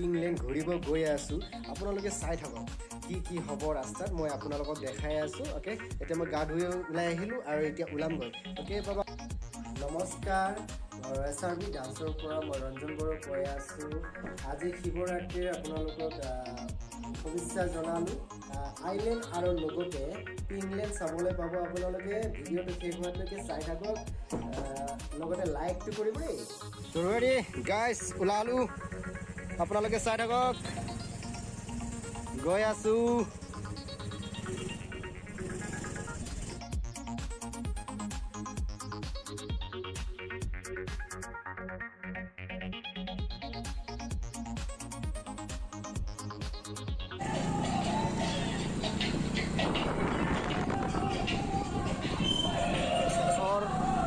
England ঘূৰিব গৈ আছোঁ আপোনালোকে চাই থাকক কি হ'ব ৰাস্তাত মই আপোনালোকক দেখাই আছোঁ অ'কে এতিয়া মই গা ধুই ওলাই আহিলোঁ আৰু এতিয়া ওলামগৈ অ'কে বাবা নমস্কাৰ S.R.B. ডান্সৰ পৰা মই ৰঞ্জন বড়ো কৈ আছোঁ আজি শিৱৰাত্ৰিৰ আপোনালোকক শুভেচ্ছা জনালোঁ আইলেণ্ড আৰু লগতে ইংলেণ্ড চাবলৈ পাব আপোনালোকে ভিডিঅ'টো শেষ হোৱালৈকে চাই থাকক লগতে লাইকটো কৰিব দেই তো ৰেডি গাইজ ওলালোঁ আপোনালোকে চাই থাকক গৈ আছোঁ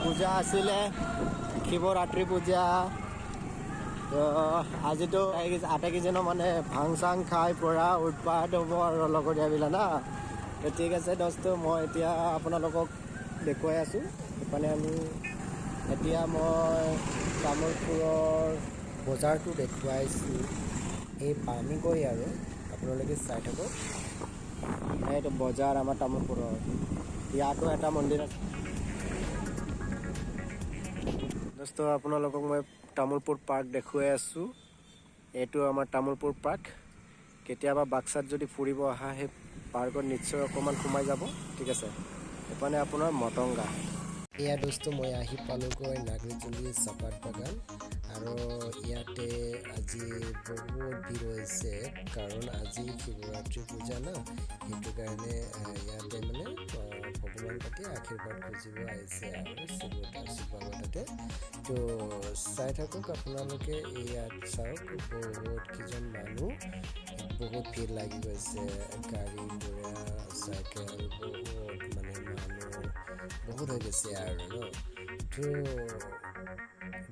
পূজা আছিলে শিৱৰাত্ৰি পূজা তো আজিতো আটাইকেইজনো মানে ভাং চাং খাই পৰা উৎপাত হ'ব আৰু লগৰীয়াবিলাক না তো ঠিক আছে দোস্ত মই এতিয়া আপোনালোকক দেখুৱাই আছোঁ মানে আমি এতিয়া মই কামৰপুৰৰ বজাৰটো দেখুৱাইছোঁ এই পানীগৈ আৰু আপোনালোকে চাই থাকক এইটো বজাৰ আমাৰ তামোলপুৰৰ ইয়াতো এটা মন্দিৰ আছে দোস্ত আপোনালোকক মই তামোলপুৰ পাৰ্ক দেখুৱাই আছোঁ এইটো আমাৰ তামোলপুৰ পাৰ্ক কেতিয়াবা বাক্সাত যদি ফুৰিব আহা সেই পাৰ্কত নিশ্চয় অকণমান সোমাই যাব ঠিক আছে এইপানে আপোনাৰ মটংগা এয়া দোস্ত মই আহি পালোগৈ নাগৰিজুলি চাহপাত বাগান আৰু ইয়াতে আজি বহুত ভিৰ হৈছে কাৰণ আজি শিৱৰাত্ৰি পূজা না সেইটো কাৰণে ইয়াতে মানে ভগৱান তাতে আশীৰ্বাদ খুজিব আহিছে আৰু শিৱবাবাৰ তাতে তো চাই থাকক আপোনালোকে ইয়াত চাওক বহুত কেইজন মানুহ বহুত ভিৰ লাগি গৈছে গাড়ী ঘোঁৰা চাইকেল বহুত মানে মানুহ বহুত হৈ গৈছে আৰু ন তো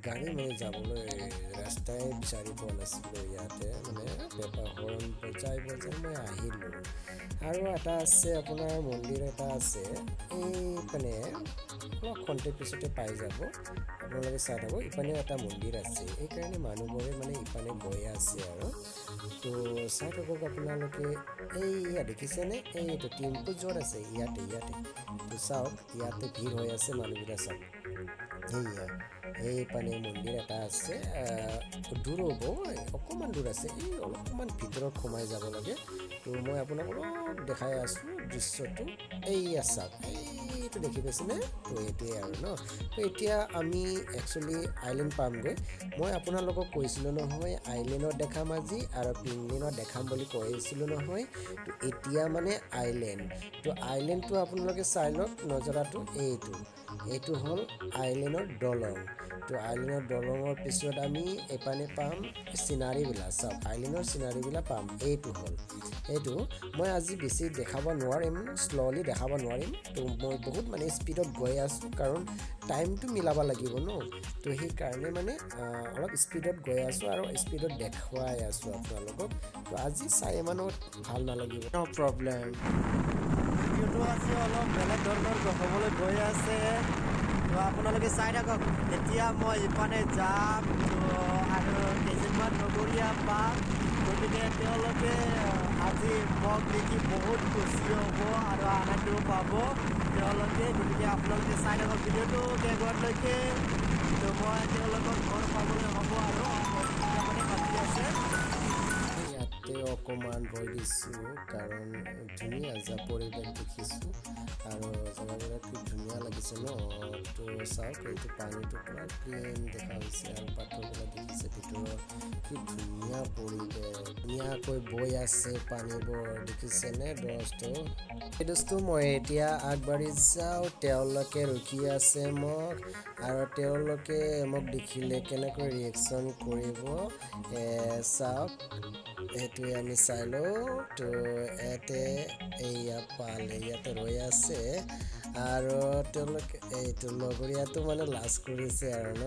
গাড়ী মানে যাবলৈ ৰাস্তাই বিচাৰি পোৱা নাছিলোঁ ইয়াতে মানে পেপাৰ হৰ্ণ বজাই মই আহিলোঁ আৰু এটা আছে আপোনাৰ মন্দিৰ এটা আছে এইপিনে অলপ খন্তেক পিছতে পাই যাব আপোনালোকে চাই থাকক ইপানেও এটা মন্দিৰ আছে এইকাৰণে মানুহবোৰে মানে ইপানে গৈ আছে আৰু তো চাই থাকক আপোনালোকে এইয়া দেখিছেনে এইটো টিমটো য'ত আছে ইয়াতে তো চাওক ইয়াতে ভিৰ হৈ আছে মানুহবিলাক চাওক এইয়া এইপানে মন্দিৰ এটা আছে দূৰ হ'ব অকণমান দূৰ আছে এই অলপমান ভিতৰত সোমাই যাব লাগে তো মই আপোনাক অলপ দেখাই আছোঁ দৃশ্যটো এইয়া চাওক এইটো দেখি পাইছেনে তো এইটোৱে আৰু ন তো এতিয়া আমি একচুৱেলি আইলেণ্ড পামগৈ মই আপোনালোকক কৈছিলোঁ নহয় আইলেণ্ডত দেখাম আজি আৰু পিংলিনত দেখাম বুলি কৈছিলোঁ নহয় তো এতিয়া মানে আইলেণ্ড তো আইলেণ্ডটো আপোনালোকে চাই লওক নজৰাটো এইটো হ'ল আইলেণ্ডৰ দলং তো আইলেণ্ডৰ দলঙৰ পিছত আমি এপানে পাম চিনাৰীবিলাক চাওক আইলেণ্ডৰ চিনাৰীবিলাক পাম এইটো মই আজি বেছি দেখাব নোৱাৰিম শ্ল'লি দেখাব নোৱাৰিম তো মই বহুত মানে স্পীডত গৈ আছোঁ কাৰণ টাইমটো মিলাব লাগিব ন তো সেইকাৰণে মানে অলপ স্পীডত গৈ আছোঁ আৰু স্পীডত দেখুৱাই আছোঁ আপোনালোকক তো আজি চাই ইমানো ভাল নালাগিব ন প্ৰব্লেম ভিডিঅ'টো আছে অলপ বেলেগ ধৰণৰ হ'বলৈ গৈ আছে তো আপোনালোকে চাই থাকক এতিয়া মই ইপানে যাম তো আৰু কেইজনমান নগৰীয়া পাম গতিকে তেওঁলোকে আজি মোক দেখি বহুত খুচি হ'ব আৰু আনন্দও পাব তেওঁলোকে গতিকে আপোনালোকে চাই থাকক ভিডিঅ'টো শেষলৈকে তো মই তেওঁলোকক ঘৰ পাবলৈ হ'ব আৰু মানে বাকী আছে ইয়াতে অকণমান ৰৈ দিছোঁ কাৰণ ধুনীয়া পৰিৱেশ দেখিছোঁ আৰু জেগাবিলাক খুব ধুনীয়া লাগিছে ন তো চাওক এইটো পানীটো পুৰা ক্লিন দেখা হৈছে আৰু পাথৰবিলাক দেখিছে ভিতৰত কি ধুনীয়া পৰিৱেশ ধুনীয়াকৈ বৈ আছে পানীবোৰ দেখিছেনে দোস্তো মই এতিয়া আগবাঢ়ি যাওঁ তেওঁলোকে ৰখি আছে মোক আৰু তেওঁলোকে মোক দেখিলে কেনেকৈ ৰিয়েকশ্যন কৰিব চাওক এইটোৱে আমি চাই লওঁ তো ইয়াতে এইয়া পালে ইয়াতে ৰৈ আছে আৰু তেওঁলোকে এইটো লগৰীয়াটো মানে লাজ কৰিছে আৰু ন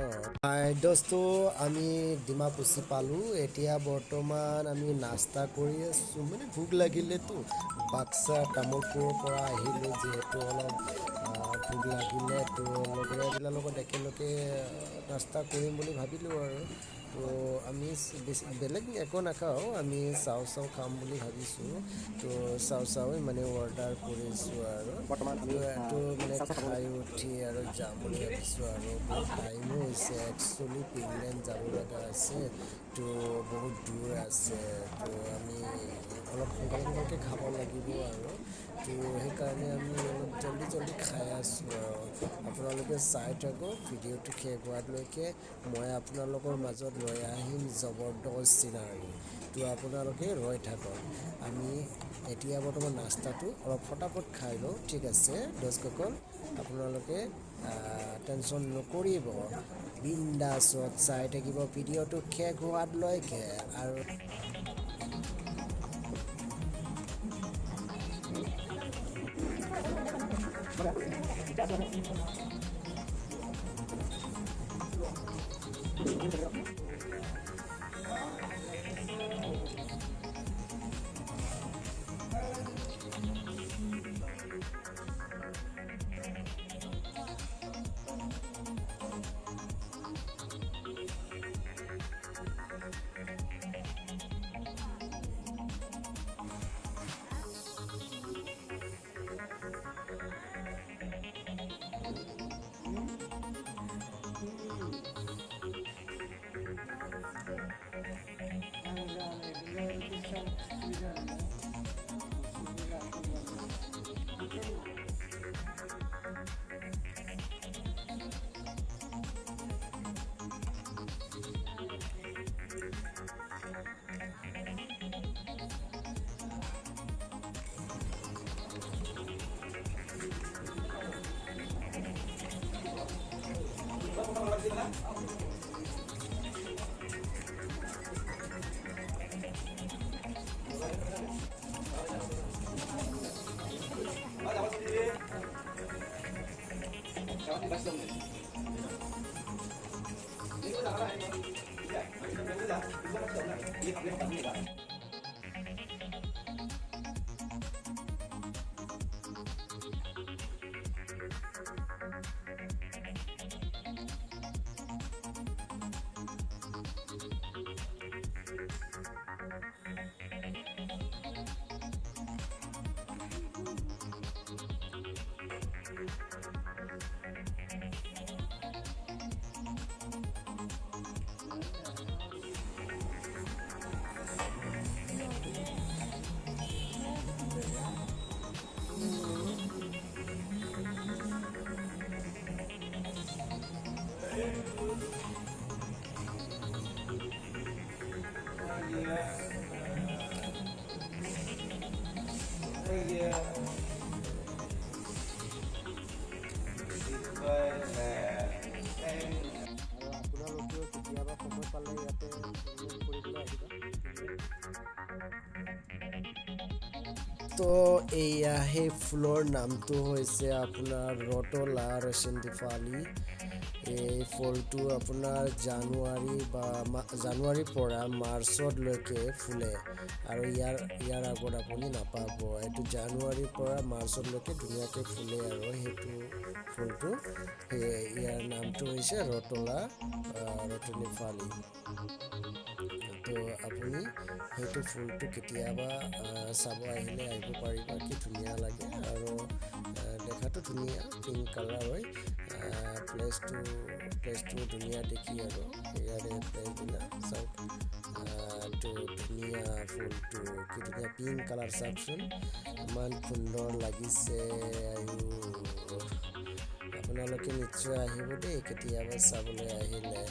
দোস্তো আমি ডিমাকুচি পালোঁ এতিয়া বৰ্তমান আমি নাস্তা কৰি আছোঁ মানে ভোক লাগিলেতো বাক্সা তামোলপুৰৰ পৰা আহিলোঁ যিহেতু অলপ ভোক লাগিলে তো লগৰীয়াবিলাকৰ লগত একেলগে নাস্তা কৰিম বুলি ভাবিলোঁ আৰু তো আমি বেলেগ একো নাখাওঁ আমি চাও খাম বুলি ভাবিছোঁ তো চাও মানে অৰ্ডাৰ কৰিছোঁ আৰু তো এইটো মানে খাই উঠি আৰু যাম বুলি ভাবিছোঁ আৰু বহুত টাইমো হৈছে একচুৱেলি পিংলেণ্ড যাব লগা আছে তো বহুত দূৰ আছে তো আমি অলপ সোনকালে খাব লাগিব আৰু তো সেইকাৰণে আমি অলপ জল্দি খাই আছোঁ আৰু আপোনালোকে চাই থাকক ভিডিঅ'টো শেষ হোৱালৈকে মই আপোনালোকৰ মাজত লৈ আহিম জবৰদস্ত চিনাৰী তো আপোনালোকে ৰৈ থাকক আমি এতিয়া বৰ্তমান নাস্তাটো অলপ ফটাফট খাই লওঁ ঠিক আছে দৰ্শকসকল আপোনালোকে টেনশ্যন নকৰিব বিন্দাছত চাই থাকিব ভিডিঅ'টো শেষ হোৱালৈকে আৰু তো এইয়া সেই ফুলৰ নামটো হৈছে আপোনাৰ ৰতলা ৰেচেণ্টিফালি এই ফুলটো আপোনাৰ জানুৱাৰীৰ পৰা মাৰ্চলৈকে ফুলে আৰু ইয়াৰ আগত আপুনি নাপাব এইটো জানুৱাৰীৰ পৰা মাৰ্চলৈকে ধুনীয়াকৈ ফুলে আৰু সেইটো ফুলটো ইয়াৰ নামটো হৈছে ৰতনিফালি তো আপুনি সেইটো ফুলটো কেতিয়াবা চাব আহিলে আহিব পাৰিব কি ধুনীয়া লাগে আৰু দেখাটো ধুনীয়া পিংক কালাৰ হয় প্লেচটো ধুনীয়া দেখি আৰু ইয়াৰে প্লেচবিলাক চাওক তো ধুনীয়া ফুলটো কি ধুনীয়া পিংক কালাৰ চাওকচোন ইমান সুন্দৰ লাগিছে আৰু আপোনালোকে নিশ্চয় আহিব দেই কেতিয়াবা চাবলৈ আহিলে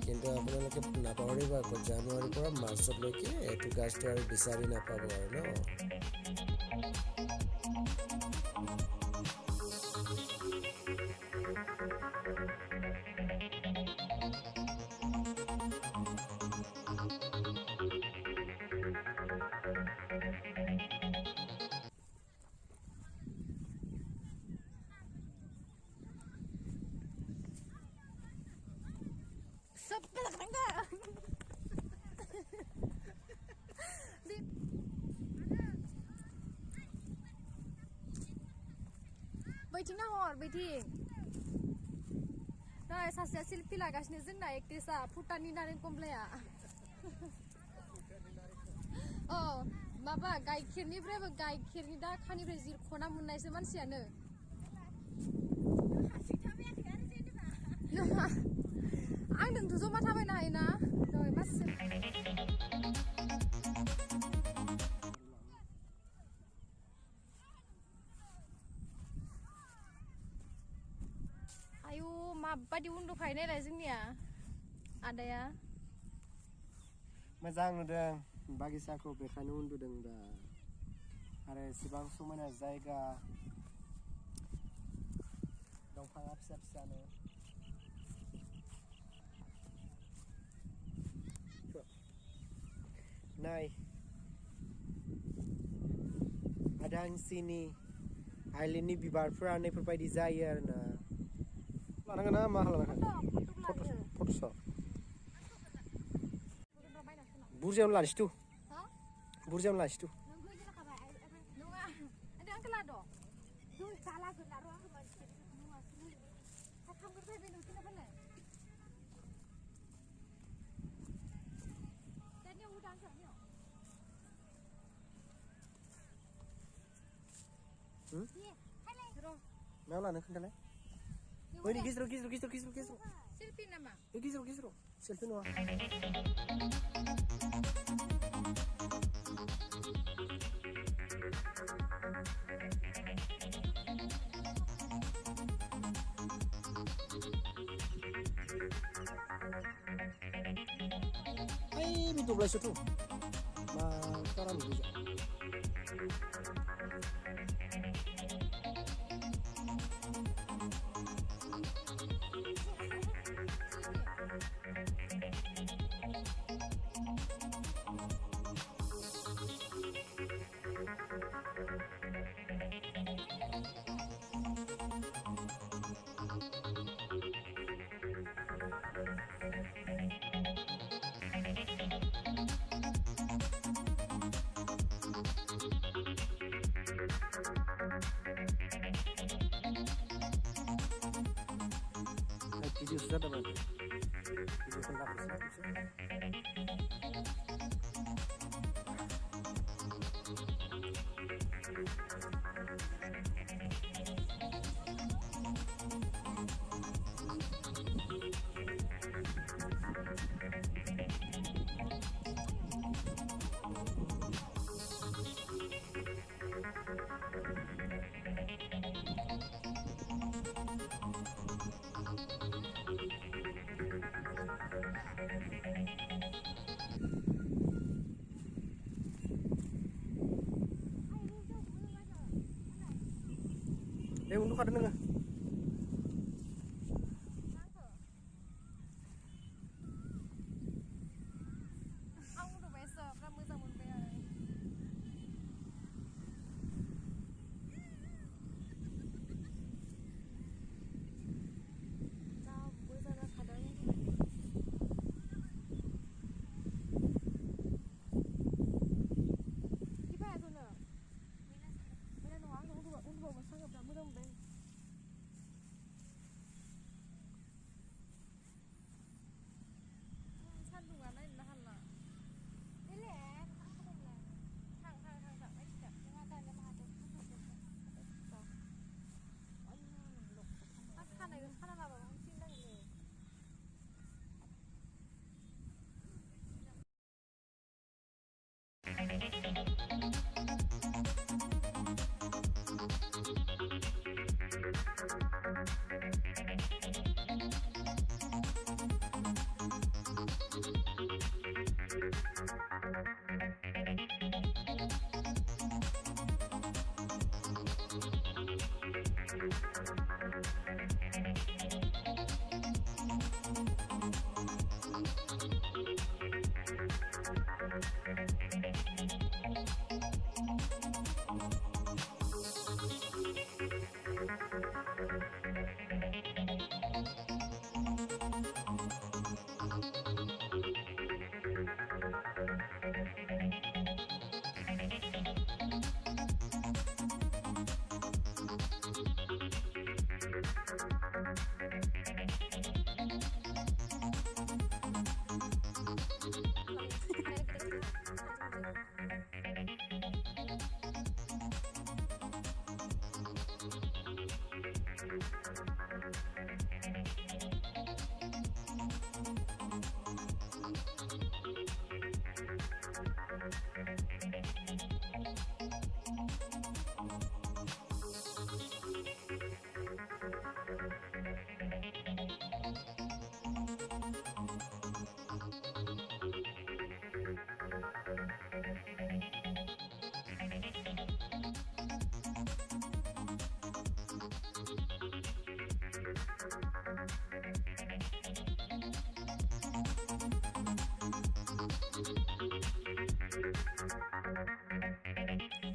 কিন্তু আপোনালোকে নাপাহৰিব আকৌ জানুৱাৰীৰ পৰা মাৰ্চলৈকে এইটো গাছটো আৰু বিচাৰি নাপাব আৰু ন बैठी ना और बैठी ना सासेया सेल्फि लागासिनो जोंना एक्ट्रेसा भुटाननि नारें कमलाया अ माबा गाइखेरनिफ्रायबो गाइखेरनि दाखानिफ्राय जिरख'ना मोननायसो मानसियानो नङा आं नोंथ' जमा थाबायनो हायोना दहाय मासे आयु माबायदि उन्दुखायो नायलाय जोंनिया आदाया मोजां नुदों बागिसाखौ बेखायनो उन्दुदों दा आरो एसेबां समायना जायगा दंफाङा फिसा फिसानो नाय आदांसिनि आइलेण्डनि बिबारफोरा नैफोरबायदि जायो आरोना लानांगोन ना मा खालामनांगोन फट'स बुरजायावनो लानोसै तु बुरजायावनो लानोसै तु मायाव लानो खोन्थालाय ओइ गेजेराव सेल्फि नामा गेजेराव सेल्फि नङा Ay, may dublas ito. Parang bisa. Video sudah teman. Video kontak bisa. Untuk ada nengah. Aku udah besok, kamu sama Bea. Nah, gue sana kadang. Gimana tuh nak? Mana nuang, untuk masang ke dalam ben.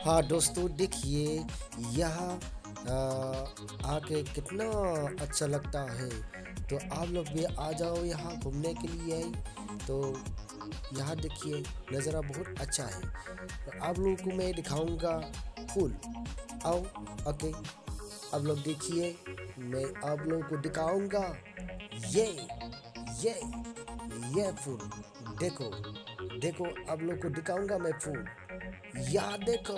हाँ दोस्तों, देखिए यहाँ आके कितना अच्छा लगता है। तो आप लोग भी आ जाओ यहाँ घूमने के लिए। तो यहाँ देखिए नज़ारा बहुत अच्छा है। तो आप लोगों को मैं दिखाऊंगा फूल। आओ, ओके, आप लोग देखिए, मैं आप लोगों को दिखाऊंगा ये ये ये फूल। देखो देखो, आप लोग को दिखाऊंगा मैं फूल। यहाँ देखो,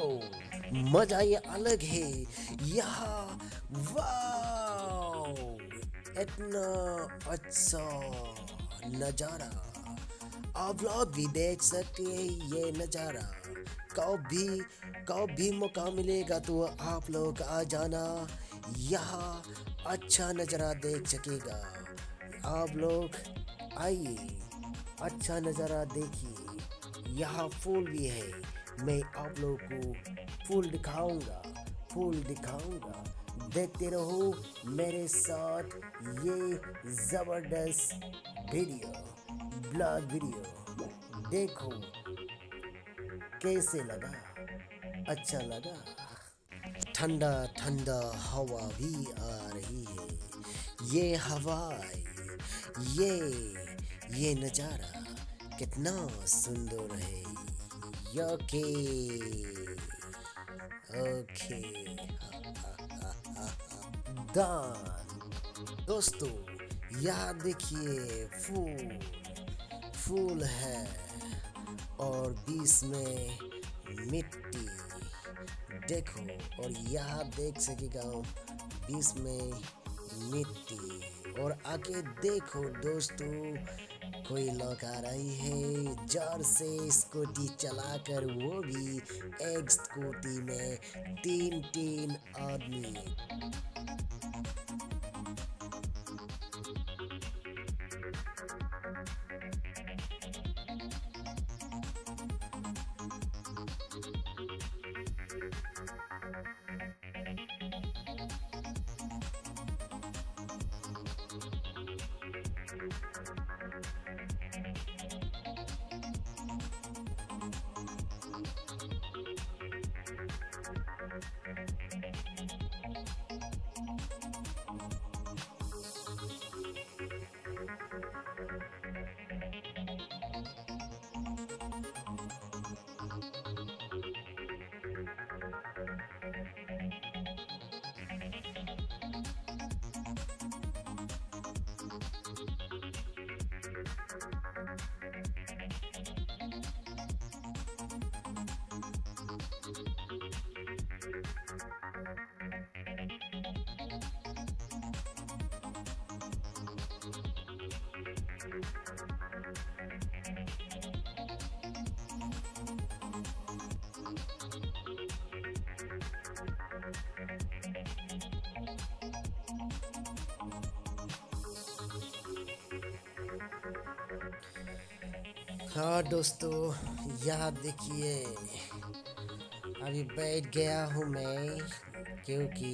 मजा ये अलग है यहाँ। वाओ, इतना अच्छा नजारा। आप लोग भी देख सकते हैं ये नजारा। कभी मौका मिलेगा तो आप लोग आ जाना, यहाँ अच्छा नजारा देख सकेगा। आप लोग आइए, अच्छा नज़ारा देखिए। यहाँ फूल भी है, मैं आप लोगों को फूल दिखाऊंगा। देखते रहो मेरे साथ ये ज़बरदस्त वीडियो, ब्लॉग वीडियो। देखो कैसे लगा, अच्छा लगा। ठंडा ठंडा हवा भी आ रही है। ये हवाएं, ये ये नज़ारा कितना सुंदर है। ओके ओके, दान दोस्तों, यहाँ देखिए फूल है और बीच में मिट्टी। देखो, और यहाँ देख सकेगा बीच में मिट्टी। और आगे देखो दोस्तों, कोई लोग आ रही है जोर से स्कूटी चलाकर, वो भी एक स्कूटी में तीन आदमी। हाँ दोस्तों, यहाँ देखिए, अभी बैठ गया हूँ मैं, क्योंकि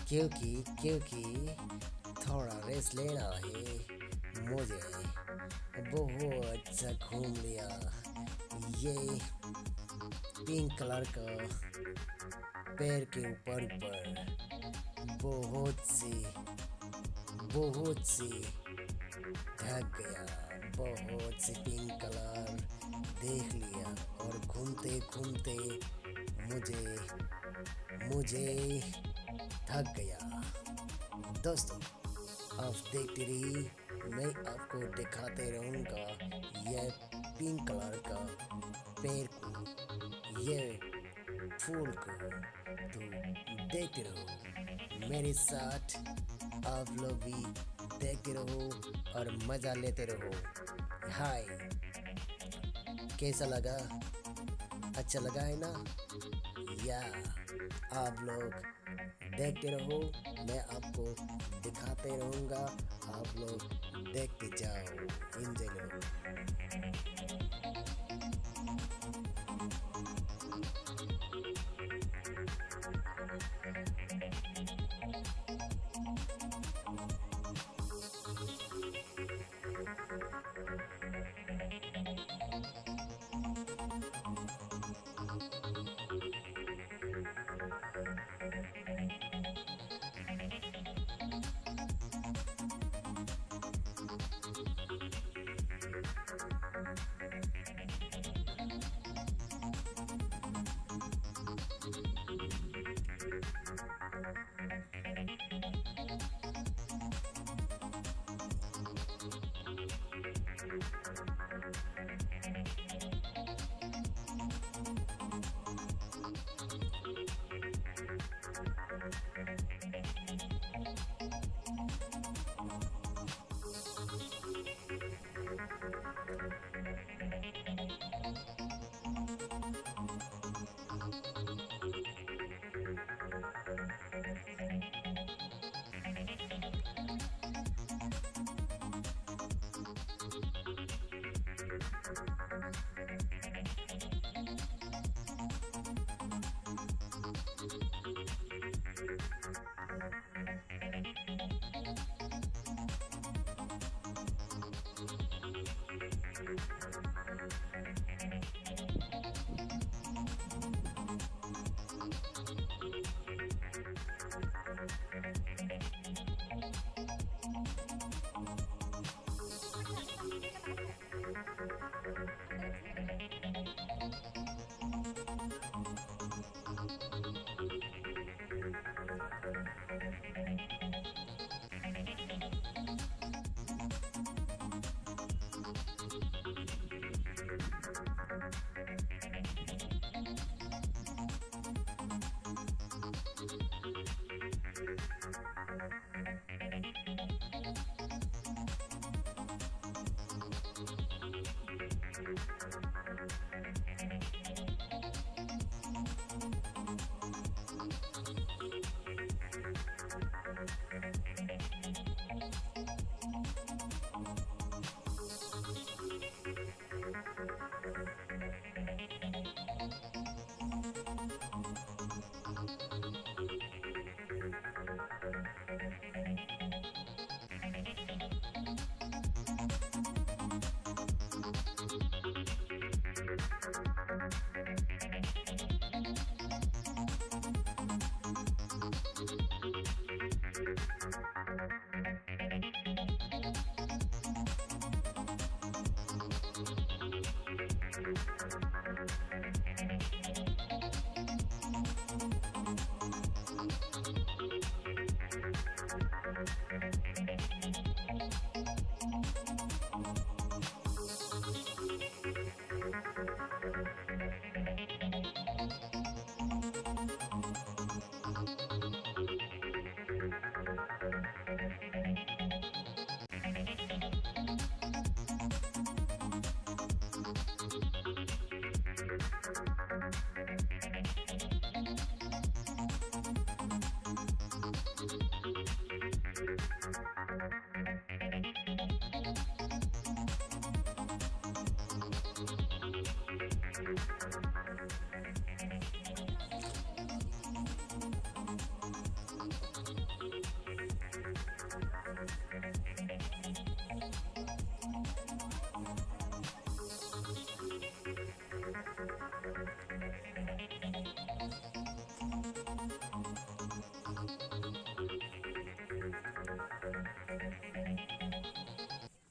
क्योंकि क्योंकि थोड़ा रेस्ट लेना है मुझे। बहुत अच्छा घूम लिया। ये पिंक कलर का पैर के ऊपर बहुत सी थक गया। बहुत सी पिंक कलर देख लिया और घूमते घूमते मुझे थक गया। दोस्तों, आप देखते रहिए, मैं आपको दिखाते रहूँगा ये पिंक कलर का पेड़ को, ये फूल को। तो देखते रहो मेरे साथ, आप लोग भी देखते रहो और मज़ा लेते रहो। हाय, कैसा लगा? अच्छा लगा है ना? या आप लोग देखते रहो, मैं आपको दिखाते रहूँगा, आप लोग देखते जाओ, एंजॉय करो।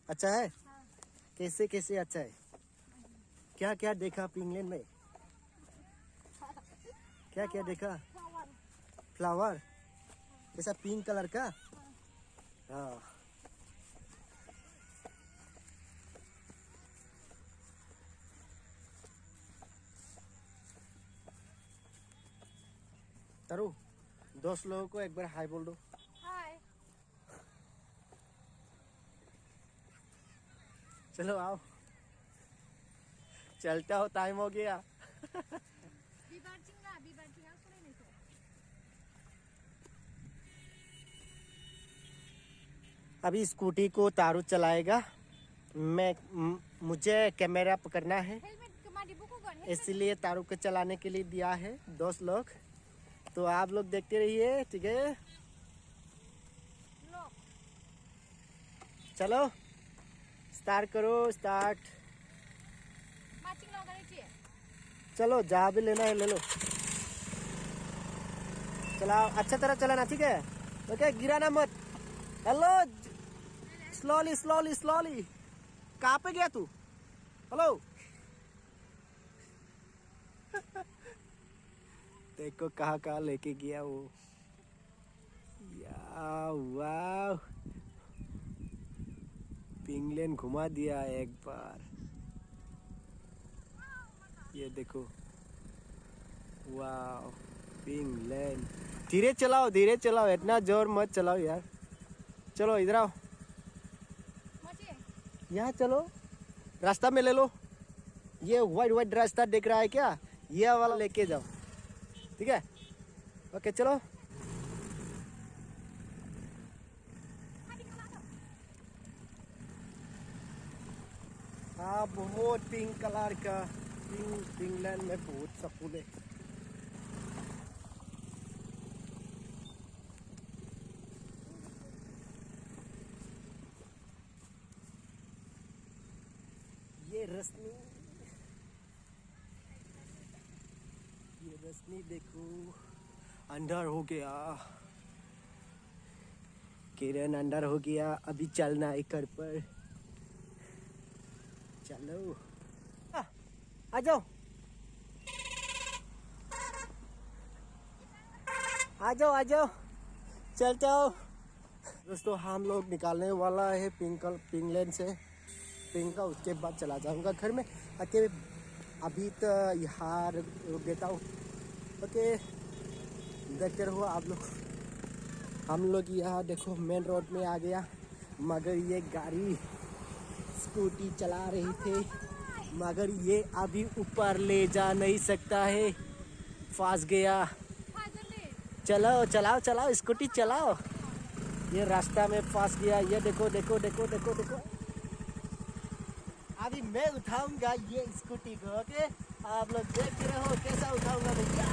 अच्छा है? कैसे कैसे अच्छा है? क्या क्या देखा आप इंग्लैंड में? क्या क्या देखा? फ्लावर ऐसा पिंक कलर का? हाँ। तारू, 10 लोगों को एक बार हाय बोल दो। हाय। चलो आओ, चलता हो, टाइम हो गया। अभी स्कूटी को तारू चलाएगा। मुझे कैमरा पकड़ना है, इसलिए तारू को चलाने के लिए दिया है 10 लोग। तो आप लोग देखते रहिए, ठीक है? चलो स्टार्ट करो, स्टार्ट। चलो जहाँ भी लेना है ले लो। चलाओ, अच्छा तरह चलाना, ठीक है? ओके, गिराना मत। Hello, slowly slowly slowly. कहाँ पे गया तू? हेलो। देखो कहाँ कहाँ लेके गया वो। वाह, इंग्लैंड घुमा दिया एक बार। ये देखो, वाह इंग्लैंड। धीरे चलाओ, धीरे चलाओ, इतना जोर मत चलाओ यार। चलो इधर आओ, यहाँ चलो, रास्ता में ले लो। ये वाइट वाइट रास्ता दिख रहा है क्या? ये वाला लेके जाओ, ठीक है? ओके चलो। हाँ, बहुत पिंक कलर का, पिंक इंग्लैंड में बहुत सा फूल है। ये रश्मि देखो, अंदर हो गया। किरण अंदर हो गया। अभी चलना है घर पर। चलो आ जाओ, आ जाओ, आ जाओ, चल जाओ। दोस्तों हम लोग निकालने वाला है पिंक लेन से पिंक का, उसके बाद चला जाऊंगा घर में। ओके, अभी तो यहाँ रुक देता हूँ। ओके, देखते रहो आप लोग। हम लोग यहाँ देखो मेन रोड में आ गया, मगर ये गाड़ी स्कूटी चला रही थे, मगर ये अभी ऊपर ले जा नहीं सकता है, फंस गया। चलो चलाओ चलाओ स्कूटी चलाओ, ये रास्ता में फंस गया। ये देखो देखो देखो देखो देखो, अभी मैं उठाऊंगा ये स्कूटी को। ओके, आप लोग देख रहे हो कैसा उठाऊंगा भैया।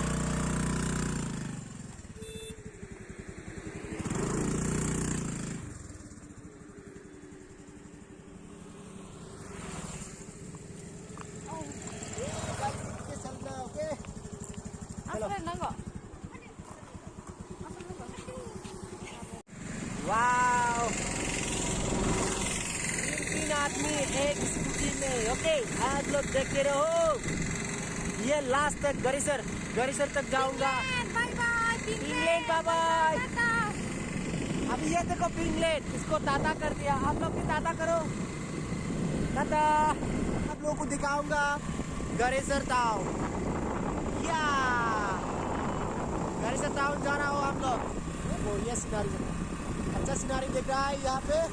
वाव, तीन आदमी एक स्कूटी में। ओके, आप लोग देखते रहो। ये लास्ट तक गरीसर तक जाऊंगा। England bye bye. अभी ये देखो इंग्लैंड, इसको टाटा कर दिया। आप लोग भी टाटा करो, टाटा। आप लोगों को दिखाऊंगा गरीसर टाउन। या गरीसर टाउन जा रहा हो हम लोग। वो ये सिनारी, अच्छा सिनारी दिख रहा है यहाँ पे।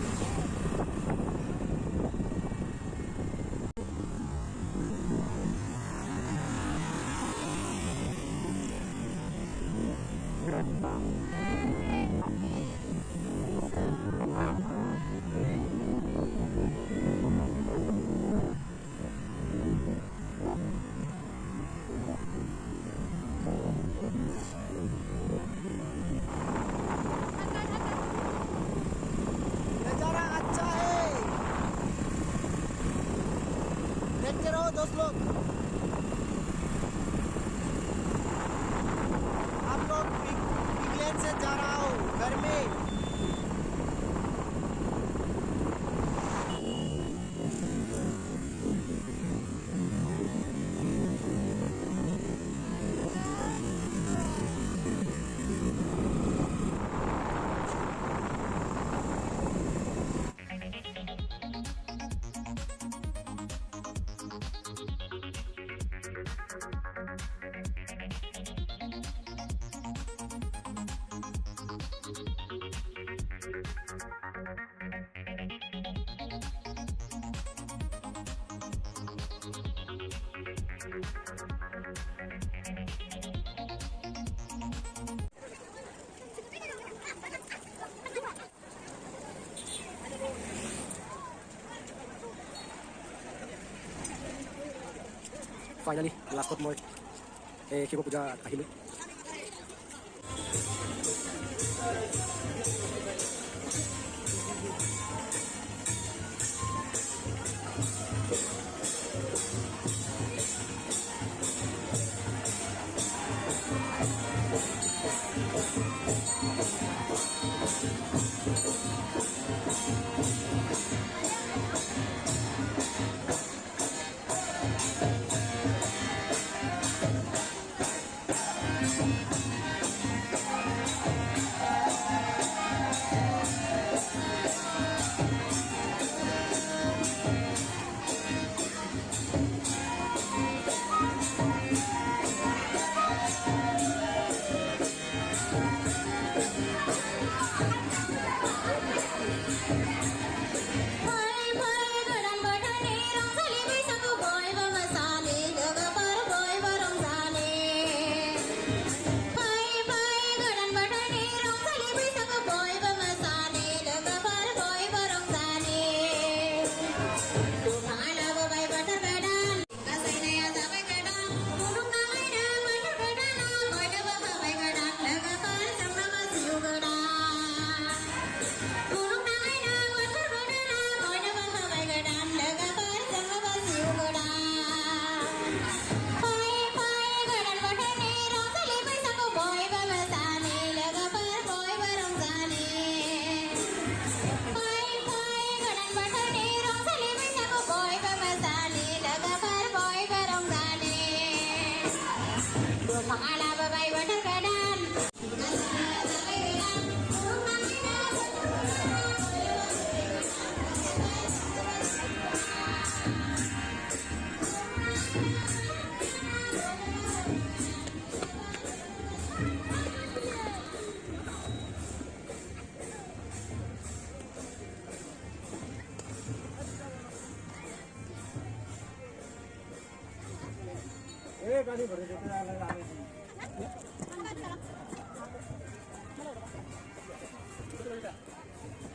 देखते रहो दोस्त लोग, आप लोग इंग्लैंड से जा रहा हो घर में। Finally, last stop more. Kibo puja আহিলো।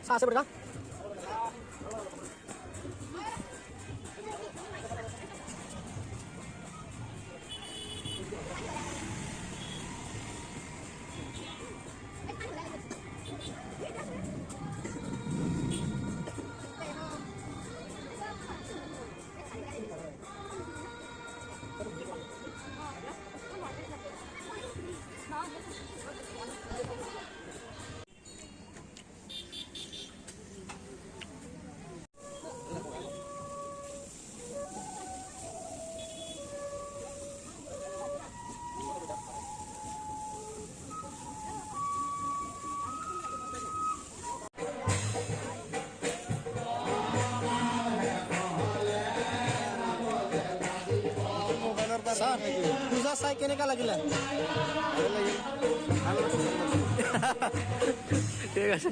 চাহ আছে বৰকা পূজা চাই কেনেকা লাগিলে ঠিক আছে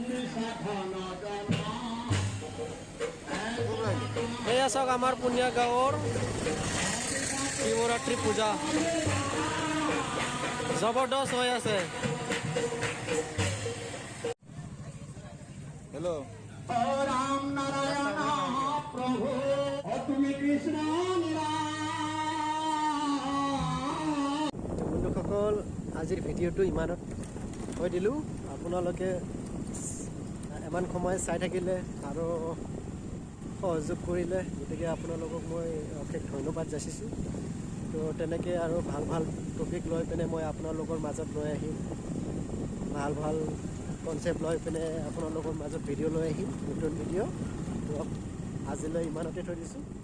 এয়া চাওক আমাৰ পুনিয়া গাঁৱৰ শিৱৰাত্ৰি পূজা জবৰদস্ত হৈ আছে हेलो राम नारायण प्रभु তুমি কৃষ্ণ বন্ধুসকল আজিৰ ভিডিঅ'টো ইমানত কৈ দিলোঁ আপোনালোকে ইমান সময় চাই থাকিলে আৰু সহযোগ কৰিলে গতিকে আপোনালোকক মই অশেষ ধন্যবাদ যাচিছোঁ তো তেনেকৈ আৰু ভাল ভাল টপিক লৈ পিনে মই আপোনালোকৰ মাজত লৈ আহিম ভাল ভাল কনচেপ্ট লৈ পিনে আপোনালোকৰ মাজত ভিডিঅ' লৈ আহিম নতুন ভিডিঅ' তো আজিলৈ ইমানতে থৈ দিছোঁ